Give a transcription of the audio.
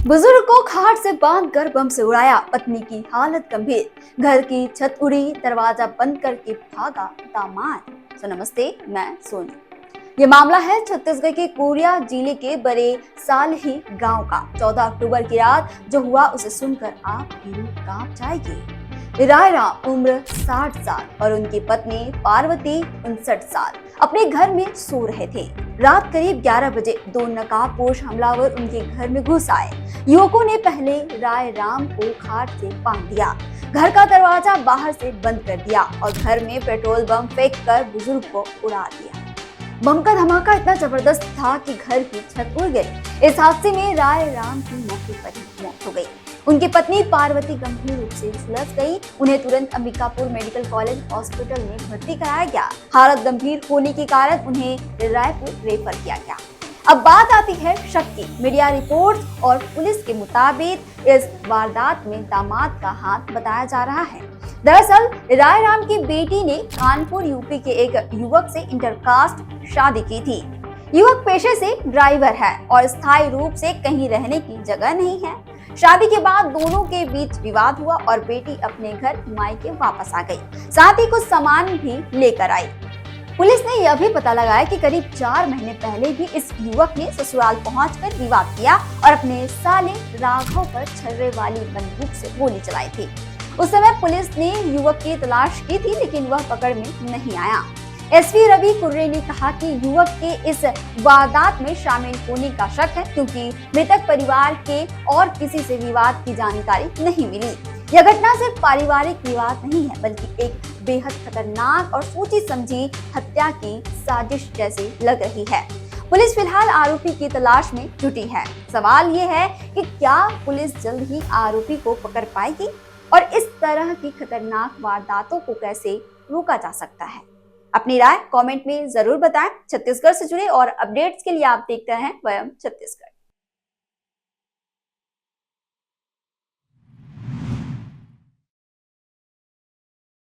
बुजुर्ग को खाट से बांधकर बम से उड़ाया, पत्नी की हालत गंभीर। घर की छत उड़ी, दरवाजा बंद करके भागा दामाद। तो नमस्ते, मैं सोनी। ये मामला है छत्तीसगढ़ के कोरिया जिले के बड़े सालही गांव का। 14 अक्टूबर की रात जो हुआ उसे सुनकर आपकी रूह कांप जाएगी। रायराम उम्र 60 साल और उनकी पत्नी पार्वती 59 साल अपने घर में सो रहे थे। रात करीब 11 बजे दो नकाबपोश हमलावर उनके घर में घुस आए। युवकों ने पहले रायराम को खाट से बांध दिया, घर का दरवाजा बाहर से बंद कर दिया और घर में पेट्रोल बम फेंक कर बुजुर्ग को उड़ा दिया। बम का धमाका इतना जबरदस्त था कि घर की छत उड़ गई। इस हादसे में रायराम की मौके पर ही मौत हो गई। उनकी पत्नी पार्वती गंभीर रूप से झुलस गई। उन्हें तुरंत अंबिकापुर मेडिकल कॉलेज हॉस्पिटल में भर्ती कराया गया। हालत गंभीर होने के कारण उन्हें रायपुर रेफर किया गया। अब बात आती है शक की। मीडिया रिपोर्ट और पुलिस के मुताबिक इस वारदात में दामाद का हाथ बताया जा रहा है। दरअसल रायराम की बेटी ने कानपुर यूपी के एक युवक से इंटरकास्ट शादी की थी। युवक पेशे से ड्राइवर है और स्थायी रूप से कहीं रहने की जगह नहीं है। शादी के बाद दोनों के बीच विवाद हुआ और बेटी अपने घर मायके वापस आ गई, साथ ही कुछ सामान भी लेकर आई। पुलिस ने यह भी पता लगाया कि करीब 4 महीने पहले भी इस युवक ने ससुराल पहुंचकर विवाद किया और अपने साले राघव पर छर्रे वाली बंदूक से गोली चलाई थी। उस समय पुलिस ने युवक की तलाश की थी, लेकिन वह पकड़ में नहीं आया। एसपी रवि कुर्रे ने कहा कि युवक के इस वारदात में शामिल होने का शक है, क्योंकि मृतक परिवार के और किसी से विवाद की जानकारी नहीं मिली। यह घटना सिर्फ पारिवारिक विवाद नहीं है, बल्कि एक बेहद खतरनाक और सोची समझी हत्या की साजिश जैसी लग रही है। पुलिस फिलहाल आरोपी की तलाश में जुटी है। सवाल ये है कि क्या पुलिस जल्द ही आरोपी को पकड़ पाएगी और इस तरह की खतरनाक वारदातों को कैसे रोका जा सकता है। अपनी राय कमेंट में जरूर बताएं। छत्तीसगढ़ से जुड़े और अपडेट्स के लिए आप देखते हैं वयम छत्तीसगढ़।